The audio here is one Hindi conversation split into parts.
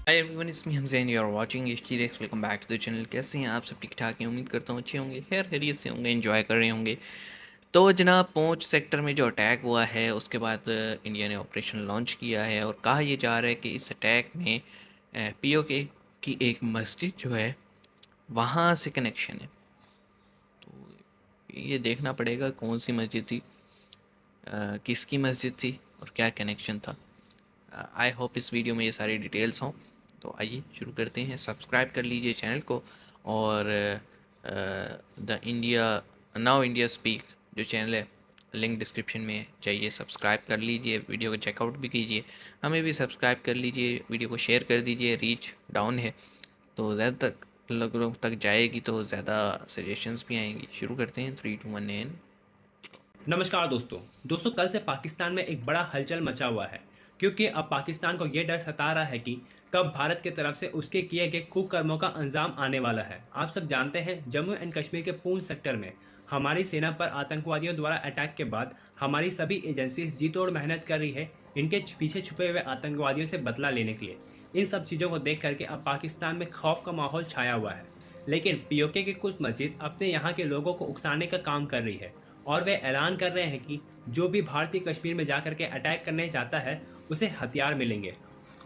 Hi everyone, it's me Hamzain, you are watching HT Rex. Welcome back to the channel. कैसे हैं आप सब? ठीक ठाक हैं, उम्मीद करता हूँ अच्छे होंगे, खैर खैरियत से होंगे, एंजॉय कर रहे होंगे। तो जनाब, पूंछ सेक्टर में जो अटैक हुआ है उसके बाद इंडिया ने ऑपरेशन लॉन्च किया है और कहा यह जा रहा है कि इस अटैक में पीओके की एक मस्जिद जो है वहाँ से कनेक्शन है। तो ये देखना पड़ेगा कौन सी मस्जिद थी, किसकी मस्जिद थी और क्या कनेक्शन था। आई होप इस वीडियो में ये सारी डिटेल्स हों। तो आइए शुरू करते हैं। सब्सक्राइब कर लीजिए चैनल को और the India now India speak जो चैनल है, लिंक डिस्क्रिप्शन में जाइए, सब्सक्राइब कर लीजिए, वीडियो को चेकआउट भी कीजिए, हमें भी सब्सक्राइब कर लीजिए, वीडियो को शेयर कर दीजिए। रीच डाउन है तो ज़्यादा तक लोगों तक जाएगी तो ज़्यादा सजेशंस भी आएंगी। शुरू करते हैं। 3 2 1 एंड नमस्कार दोस्तों कल से पाकिस्तान में एक बड़ा हलचल मचा हुआ है, क्योंकि अब पाकिस्तान को यह डर सता रहा है कि कब भारत की तरफ से उसके किए गए कुकर्मों का अंजाम आने वाला है। आप सब जानते हैं, जम्मू एंड कश्मीर के पूंछ सेक्टर में हमारी सेना पर आतंकवादियों द्वारा अटैक के बाद हमारी सभी एजेंसी जी तोड़ मेहनत कर रही है इनके पीछे छुपे हुए आतंकवादियों से बदला लेने के लिए। इन सब चीज़ों को देख करके अब पाकिस्तान में खौफ का माहौल छाया हुआ है। लेकिन पीओके की कुछ मस्जिद अपने यहाँ के लोगों को उकसाने का काम कर रही है और वे ऐलान कर रहे हैं कि जो भी भारतीय कश्मीर में जाकर के अटैक करने जाता है उसे हथियार मिलेंगे।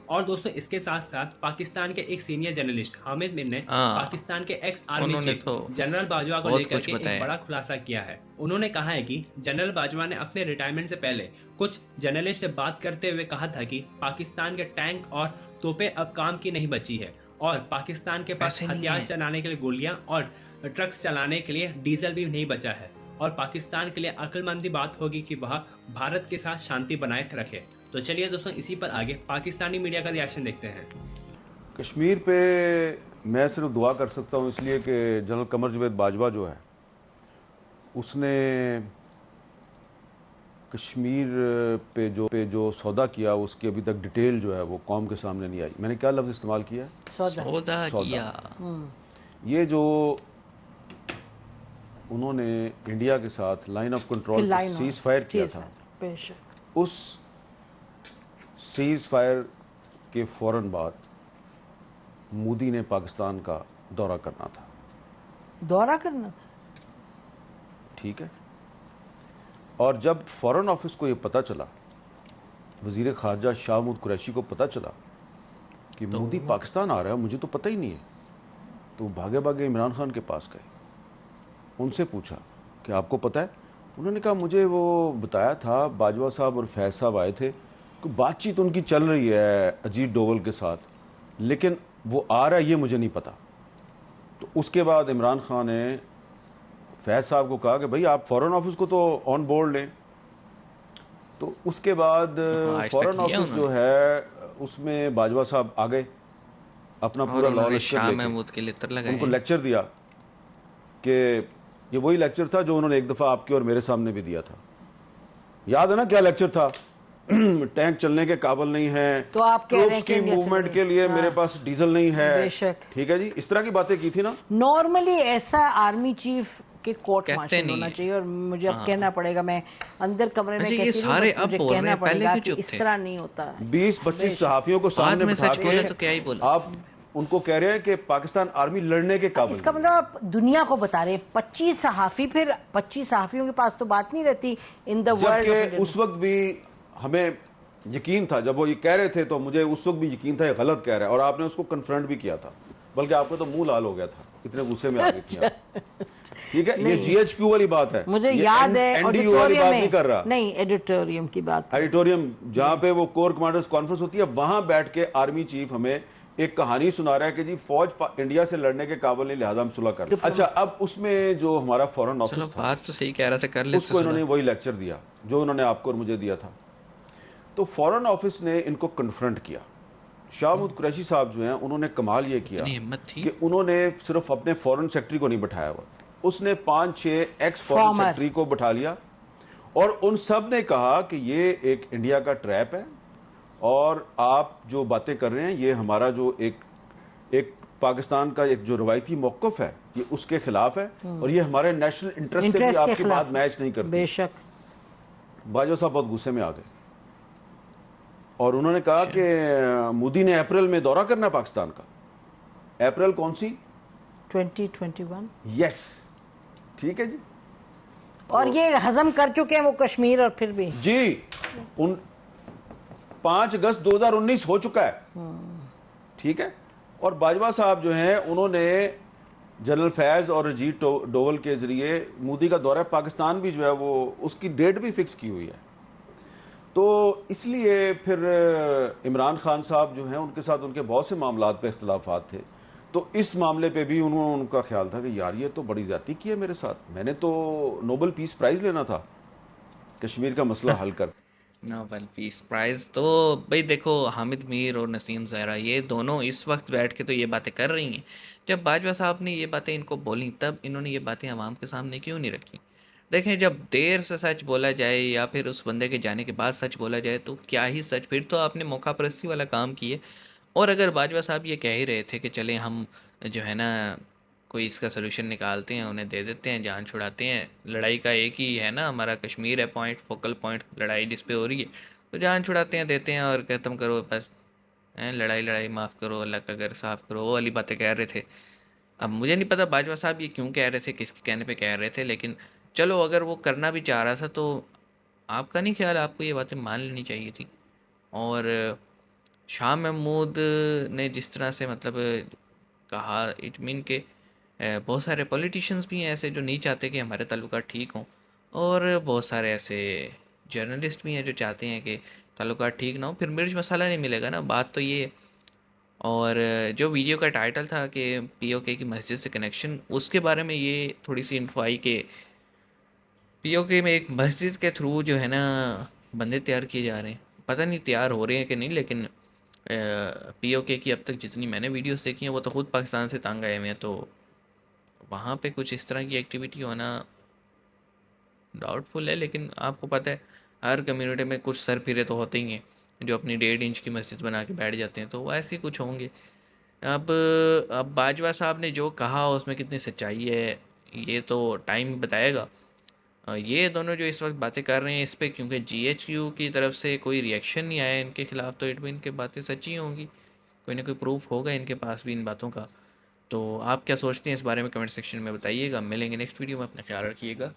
और दोस्तों, इसके साथ साथ पाकिस्तान के एक सीनियर जर्नलिस्ट हामिद मिर ने पाकिस्तान के एक्स आर्मी उन्होंने चीफ तो जनरल बाजवा को बहुत लेकर कुछ के एक बताया। बड़ा खुलासा किया है। उन्होंने कहा है कि जनरल बाजवा ने अपने रिटायरमेंट से पहले कुछ जर्नलिस्ट से बात करते हुए कहा था कि पाकिस्तान के टैंक और तोपें अब काम की नहीं बची है और पाकिस्तान के पास पैसे नहीं हथियार है। चलाने के लिए गोलियां और ट्रक्स चलाने के लिए डीजल भी नहीं बचा है। और पाकिस्तान के लिए अक्लमंदी बात होगी कि वह भारत के साथ शांति बनाए रखे। तो चलिए दोस्तों, इसी पर आगे पाकिस्तानी मीडिया का रिएक्शन देखते हैं। कश्मीर पे मैं सिर्फ दुआ कर सकता हूँ, इसलिए कि जनरल कमर जावेद बाजवा जो है उसने कश्मीर पे जो सौदा किया उसकी अभी तक डिटेल जो है वो कौम के सामने नहीं आई। मैंने क्या लफ्ज़ इस्तेमाल किया? सौदा किया। ये जो उन्होंने इंडिया के साथ line of control cease fire किया था, उस सीज फायर के फौरन बाद मोदी ने पाकिस्तान का दौरा करना था। ठीक है। और जब फॉरेन ऑफिस को ये पता चला, वजीर खारजा शाह महमूद कुरैशी को पता चला कि मोदी पाकिस्तान आ रहा है, मुझे तो पता ही नहीं है, तो भागे भागे इमरान खान के पास गए, उनसे पूछा कि आपको पता है? उन्होंने कहा मुझे वो बताया था, बाजवा साहब और फैज साहब आए थे, बातचीत उनकी चल रही है अजीत डोवल के साथ, लेकिन वो आ रहा है ये मुझे नहीं पता। तो उसके बाद इमरान खान ने फैज साहब को कहा कि भाई आप फॉरेन ऑफिस को तो ऑन बोर्ड लें। तो उसके बाद फॉरेन ऑफिस जो है उसमें बाजवा साहब आ गए, अपना पूरा लॉ लेके उनको लेक्चर दिया कि ये वही लेक्चर था जो उन्होंने एक दफ़ा आपके और मेरे सामने भी दिया था। याद है ना क्या लेक्चर था? टैंक चलने के काबिल नहीं है, तो आप कह रहे हैं की मूवमेंट के लिए मेरे पास डीजल नहीं है। ठीक है जी, इस तरह की बातें की थी ना। नॉर्मली ऐसा आर्मी चीफ के कोर्ट मार्शल होना चाहिए। और मुझे अब कहना पड़ेगा, मैं अंदर कमरे में कहती सारे हूं, मुझे कहना पड़ेगा कि इस तरह नहीं होता। 20-25 सहाफियों को सामने बिठा के तो क्या ही बोला, आप उनको कह रहे हैं कि पाकिस्तान आर्मी लड़ने के काबिल। इसका मतलब आप दुनिया को बता रहे हैं 25 सहाफी, फिर 25 सहाफियों के पास तो बात नहीं रहती इन द वर्ल्ड। उस वक्त भी हमें यकीन था, जब वो ये कह रहे थे तो मुझे उस वक्त भी यकीन था ये गलत कह रहा है, और आपने उसको कन्फ्रंट भी किया था, बल्कि आपका तो मुंह लाल हो गया था, इतने गुस्से में आ गई थी आप। ठीक है, ये जीएचक्यू वाली बात है, मुझे याद है एनडीयू वाली बात नहीं कर रहा, नहीं एडिटोरियम की बात, एडिटोरियम जहां पे वो कोर कमांडर्स कॉन्फ्रेंस होती है, वहां बैठ के आर्मी चीफ हमें एक कहानी सुना रहा है कि जी फौज इंडिया से लड़ने के काबिल नहीं, लिहाजा हम सुलह कर। अच्छा, अब उसमें जो हमारा फॉरेन ऑफिस था, बात तो सही कह रहा था, कर ले, उसको इन्होंने वही लेक्चर दिया जो उन्होंने आपको और मुझे दिया था। तो फॉरेन ऑफिस ने इनको कन्फ्रंट किया। शाह महमूद कुरैशी साहब जो हैं, उन्होंने कमाल ये किया कि उन्होंने सिर्फ अपने फॉरेन सेक्रेटरी को नहीं बैठाया हुआ, उसने 5-6 एक्स फॉरेन सेक्रेटरी को बैठा लिया और उन सब ने कहा कि ये एक इंडिया का ट्रैप है और आप जो बातें कर रहे हैं ये हमारा जो एक पाकिस्तान का एक जो रवायती मौक़िफ़ है ये उसके खिलाफ है और ये हमारे नेशनल इंटरेस्ट से भी आपकी बात मैच नहीं करती। बेशक बाजवा साहब बहुत गुस्से में आ गए और उन्होंने कहा कि मोदी ने अप्रैल में दौरा करना है पाकिस्तान का। अप्रैल कौन सी? 2021। यस, ठीक है जी। और ये हजम कर चुके हैं वो कश्मीर, और फिर भी जी 5 अगस्त 2019 हो चुका है, ठीक है। और बाजवा साहब जो हैं उन्होंने जनरल फैज और अजीत डोवल के जरिए मोदी का दौरा पाकिस्तान भी जो है वो उसकी डेट भी फिक्स की हुई है। तो इसलिए फिर इमरान खान साहब जो हैं उनके साथ उनके बहुत से मामलात पे इख्तलाफात थे, तो इस मामले पे भी उनका ख्याल था कि यार ये तो बड़ी ज्यादती की है मेरे साथ, मैंने तो नोबेल पीस प्राइज लेना था कश्मीर का मसला हल कर। नोबेल पीस प्राइज़ तो भाई देखो, हामिद मीर और नसीम ज़हरा ये दोनों इस वक्त बैठ के तो ये बातें कर रही हैं। जब बाजवा साहब ने ये बातें इनको बोली तब इन्होंने ये बातें आवाम के सामने क्यों नहीं रखी? देखें, जब देर से सच बोला जाए या फिर उस बंदे के जाने के बाद सच बोला जाए तो क्या ही सच, फिर तो आपने मौका परस्ती वाला काम किए। और अगर बाजवा साहब ये कह ही रहे थे कि चलें हम जो है ना कोई इसका सलूशन निकालते हैं, उन्हें दे देते हैं, जान छुड़ाते हैं, लड़ाई का एक ही है ना, हमारा कश्मीर है पॉइंट, फोकल पॉइंट लड़ाई जिस पे हो रही है, तो जान छुड़ाते हैं, देते हैं और ख़त्म करो बस। हैं, लड़ाई लड़ाई माफ़ करो, अल्लाह का घर साफ़ करो, वो वाली बातें कह रहे थे। अब मुझे नहीं पता बाजवा साहब ये क्यों कह रहे थे, किसके कहने पे कह रहे थे, लेकिन चलो अगर वो करना भी चाह रहा था तो आपका नहीं ख्याल, आपको ये बातें मान लेनी चाहिए थी। और शाह महमूद ने जिस तरह से मतलब कहा, इट मीन के बहुत सारे पॉलिटिशियंस भी हैं ऐसे जो नहीं चाहते कि हमारे ताल्लुकात ठीक हों, और बहुत सारे ऐसे जर्नलिस्ट भी हैं जो चाहते हैं कि ताल्लुकात ठीक ना हो, फिर मिर्च मसाला नहीं मिलेगा ना, बात तो ये है। और जो वीडियो का टाइटल था कि पीओके की मस्जिद से कनेक्शन, उसके बारे में ये थोड़ी सी इन्फो आई कि पीओके में एक मस्जिद के थ्रू जो है ना बंदे तैयार किए जा रहे हैं। पता नहीं तैयार हो रहे हैं कि नहीं, लेकिन पीओके की अब तक जितनी मैंने वीडियोस देखी हैं वो तो ख़ुद पाकिस्तान से तंग आए हुए हैं, तो वहाँ पे कुछ इस तरह की एक्टिविटी होना डाउटफुल है। लेकिन आपको पता है हर कम्युनिटी में कुछ सर फिरे तो होते ही हैं जो अपनी 1.5 इंच की मस्जिद बना के बैठ जाते हैं, तो वो ऐसे ही कुछ होंगे। अब बाजवा साहब ने जो कहा उसमें कितनी सच्चाई है ये तो टाइम बताएगा। ये दोनों जो इस वक्त बातें कर रहे हैं इस पे, क्योंकि जीएचक्यू की तरफ से कोई रिएक्शन नहीं आया इनके ख़िलाफ़, तो इट मीन इनकी बातें सच्ची होंगी, कोई ना कोई प्रूफ होगा इनके पास भी इन बातों का। तो आप क्या सोचते हैं इस बारे में कमेंट सेक्शन में बताइएगा। मिलेंगे नेक्स्ट वीडियो में, अपना ख्याल रखिएगा।